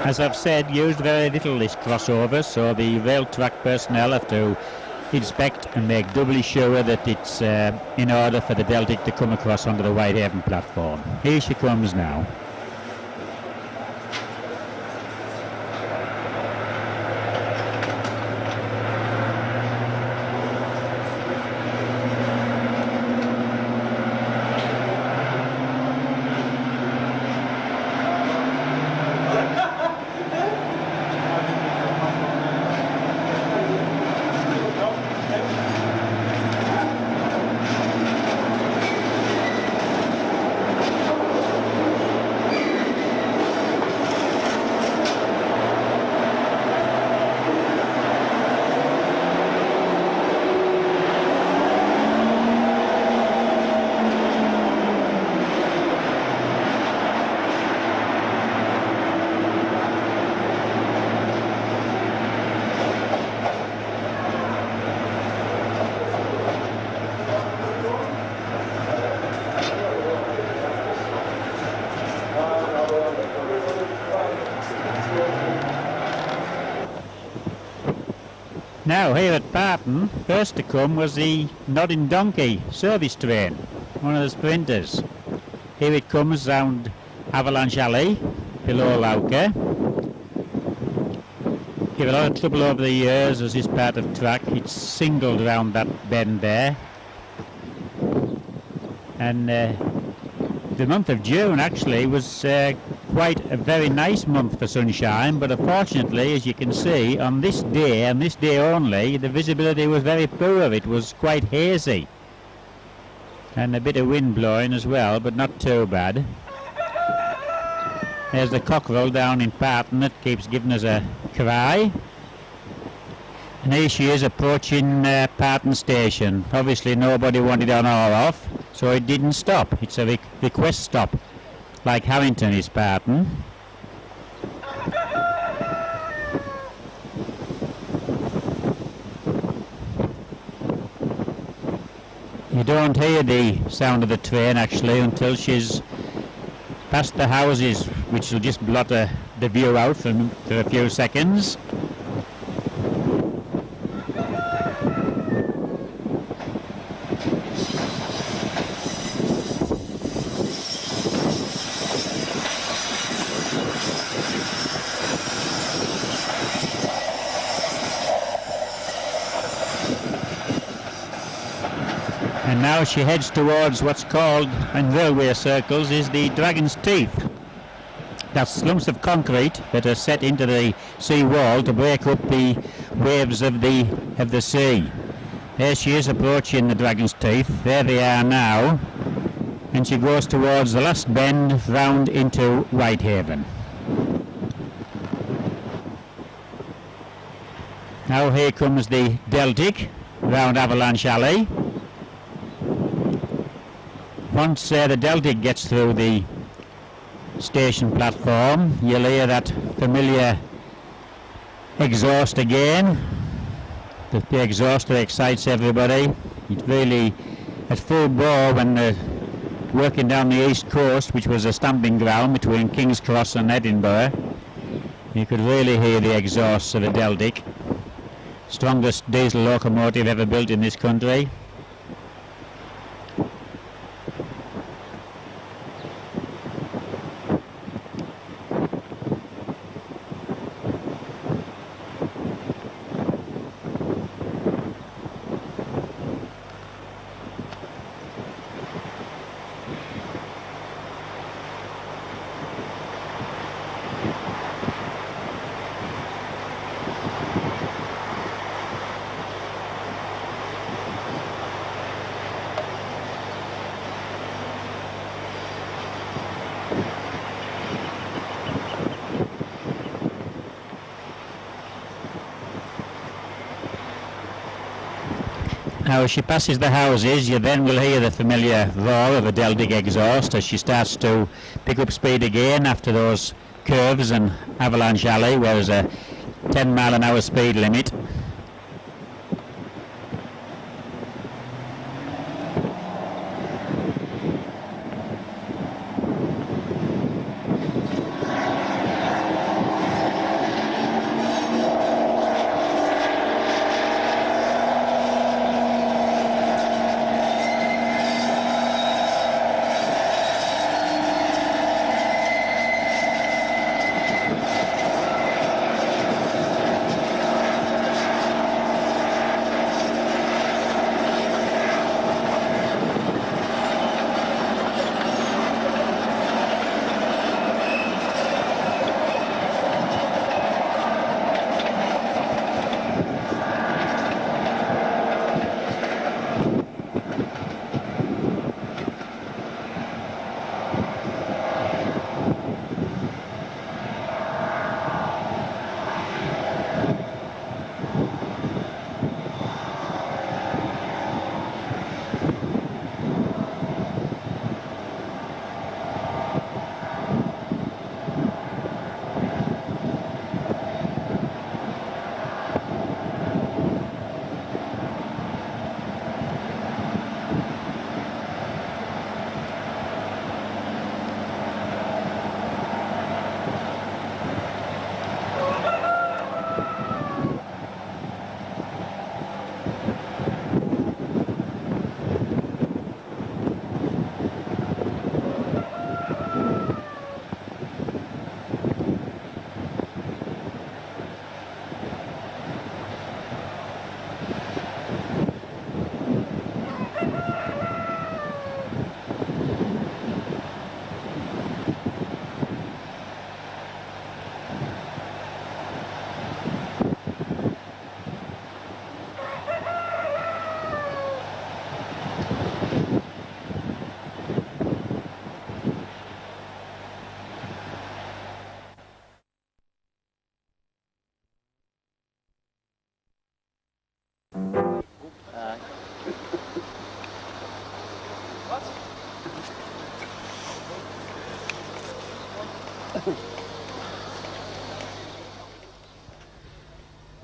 as I've said, used very little this crossover, so the rail track personnel have to inspect and make doubly sure that it's in order for the Deltic to come across onto the Whitehaven platform. Here she comes now. Now here at Barton, first to come was the Nodding Donkey service train, one of the sprinters. Here it comes round Avalanche Alley, below Lauke. Give a lot of trouble over the years as this part of track. It's singled round that bend there. And the month of June actually was quite a very nice month for sunshine, but unfortunately, as you can see, on this day only, the visibility was very poor. It was quite hazy and a bit of wind blowing as well, but not too bad. There's the cockerel down in Barton that keeps giving us a cry. And here she is approaching Barton station. Obviously nobody wanted on or off, so it didn't stop. It's a request stop, like Harrington is Barton. You don't hear the sound of the train actually until she's past the houses, which will just blot the view out for a few seconds. And now she heads towards what's called, in railway circles, is the Dragon's Teeth. That's lumps of concrete that are set into the sea wall to break up the waves of the sea. There she is approaching the Dragon's Teeth. There they are now. And she goes towards the last bend round into Whitehaven. Now here comes the Deltic round Avalanche Alley. Once the Deltic gets through the station platform, you'll hear that familiar exhaust again. The exhaust that excites everybody. It's really at full bore when they're working down the east coast, which was a stamping ground between King's Cross and Edinburgh. You could really hear the exhausts of the Deltic. Strongest diesel locomotive ever built in this country. Now as she passes the houses, you then will hear the familiar roar of a Deltic exhaust as she starts to pick up speed again after those curves and Avalanche Alley, where there's a 10-mile-an-hour speed limit.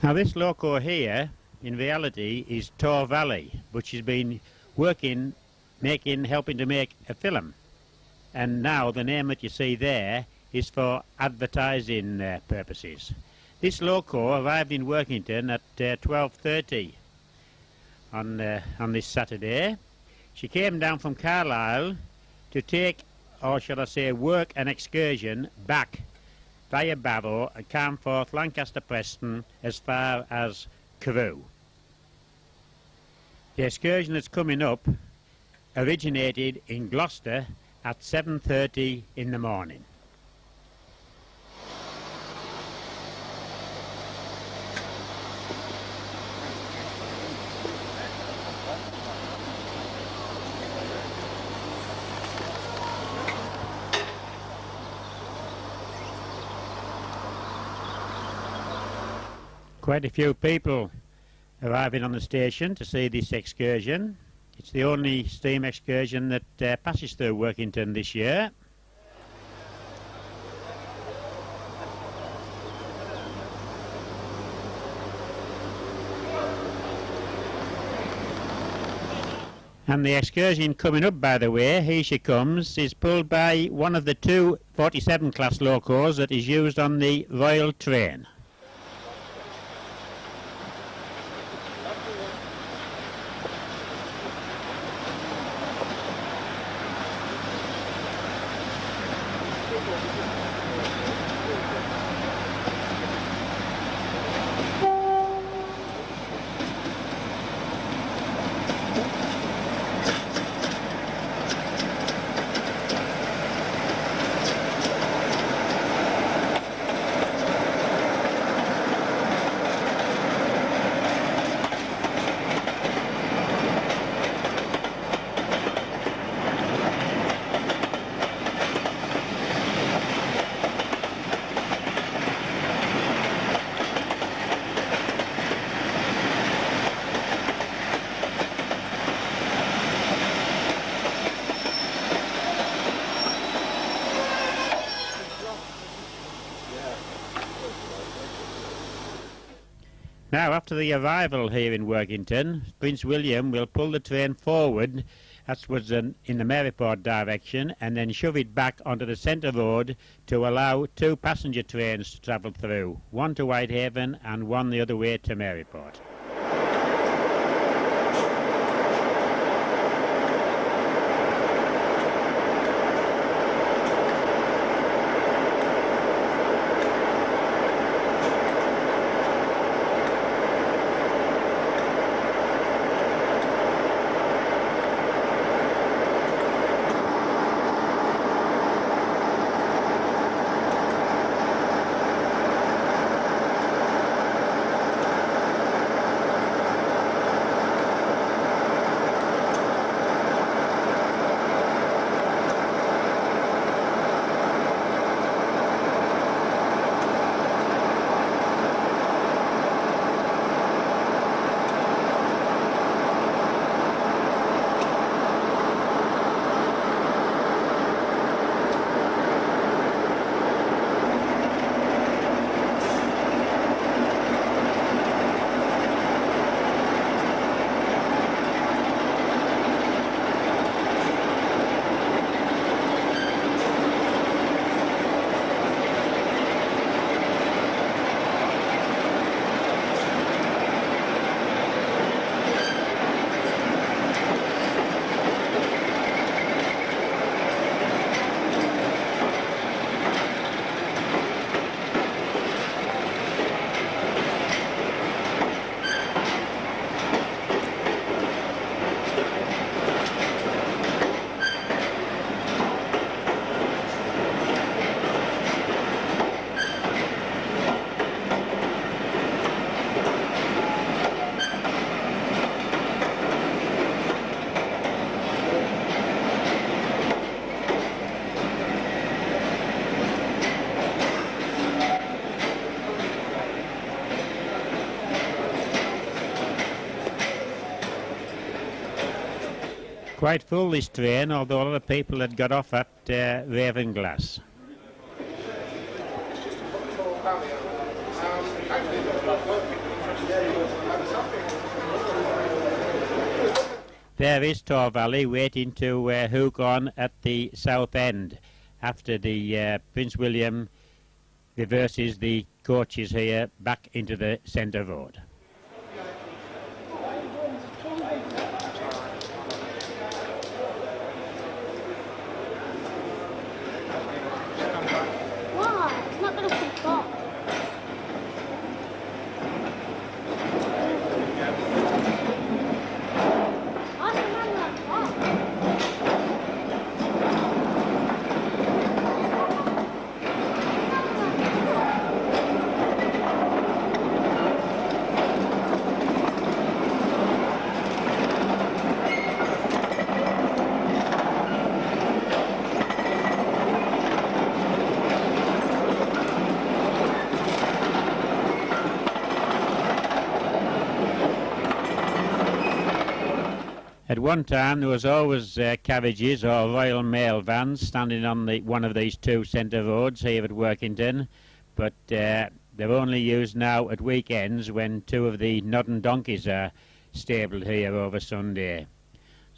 Now this loco here in reality is Tor Valley, but she's been working, helping to make a film. And now the name that you see there is for advertising purposes. This loco arrived in Workington at 12:30 on this Saturday. She came down from Carlisle to take, or shall I say, work an excursion back via Barrow and Carnforth, Lancaster, Preston, as far as Carew. The excursion that's coming up originated in Gloucester at 7:30 in the morning. Quite a few people arriving on the station to see this excursion. It's the only steam excursion that passes through Workington this year. And the excursion coming up, by the way, here she comes, is pulled by one of the two 47 class locos that is used on the Royal train. Now, after the arrival here in Workington, Prince William will pull the train forward, that was in the Maryport direction, and then shove it back onto the centre road to allow two passenger trains to travel through, one to Whitehaven and one the other way to Maryport. quite full, this train, although a lot of people had got off at Ravenglass. There is Tor Valley waiting to hook on at the south end after the Prince William reverses the coaches here back into the centre road. Why? It's not going to keep up. At one time there was always carriages or Royal Mail vans standing on one of these two centre roads here at Workington, but they're only used now at weekends when two of the Nodden donkeys are stabled here over Sunday.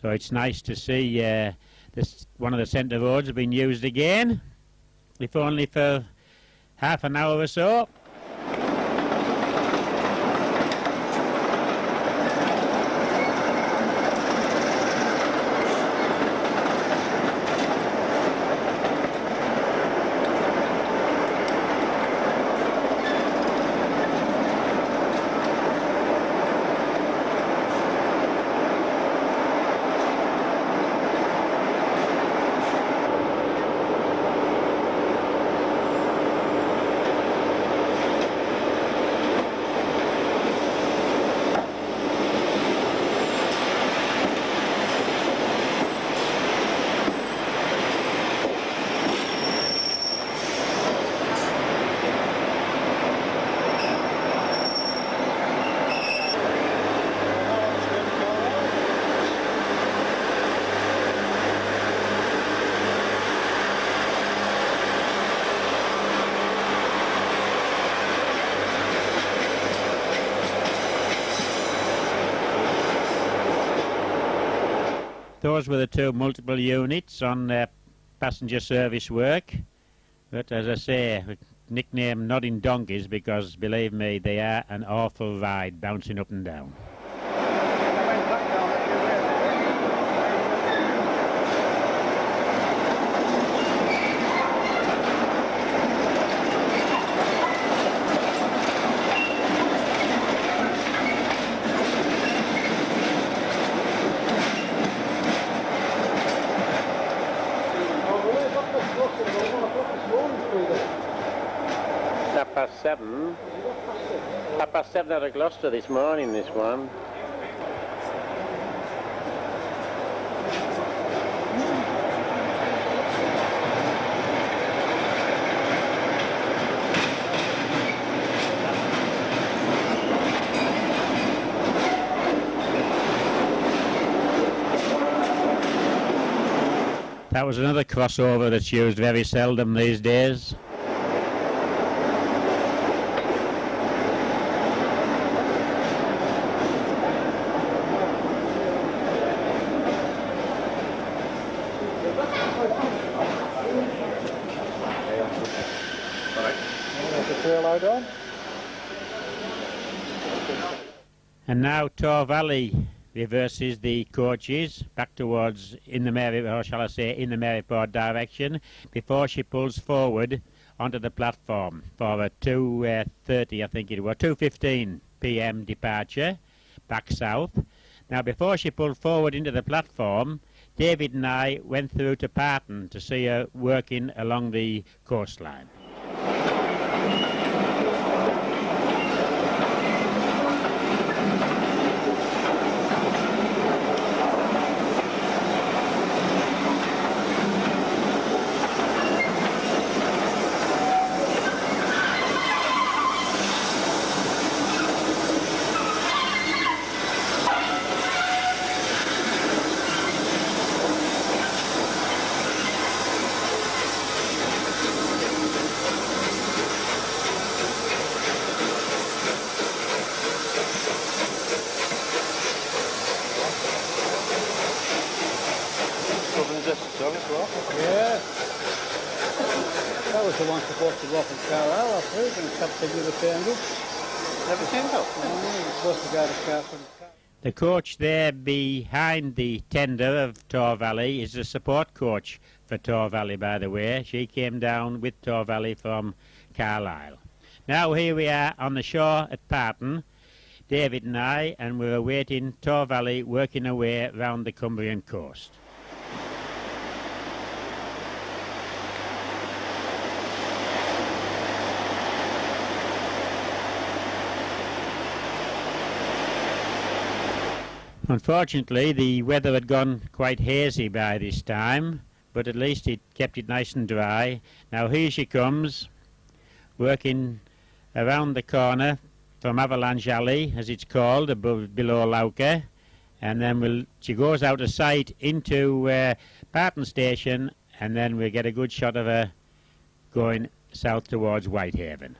So it's nice to see one of the centre roads being used again, if only for half an hour or so. Those were the two multiple units on passenger service work, but as I say, nicknamed Nodding Donkeys because, believe me, they are an awful ride, bouncing up and down. Half past seven out of Gloucester this morning, this one. That was another crossover that's used very seldom these days. And now Tor Valley reverses the coaches back towards in the Maryport direction before she pulls forward onto the platform for a 2:30, I think it was, 2:15 p.m. departure back south. Now before she pulled forward into the platform, David and I went through to Parton to see her working along the coastline. Yeah. That was the one supposed to go up in Carlisle last week and Captain never turned up. Never turned up? No, he was supposed to get a car from The coach there behind the tender of Tor Valley is the support coach for Tor Valley, by the way. She came down with Tor Valley from Carlisle. Now here we are on the shore at Parton, David and I, and we're awaiting Tor Valley working away round the Cumbrian coast. Unfortunately, the weather had gone quite hazy by this time, but at least it kept it nice and dry. Now here she comes, working around the corner from Avalanche Alley, as it's called, below Lauca, and then she goes out of sight into Parton Station, and then we'll get a good shot of her going south towards Whitehaven.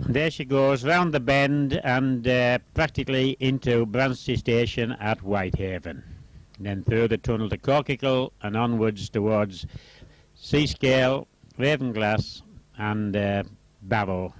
There she goes round the bend and practically into Bransty Station at Whitehaven. And then through the tunnel to Corkicle and onwards towards Seascale, Ravenglass and Barrow.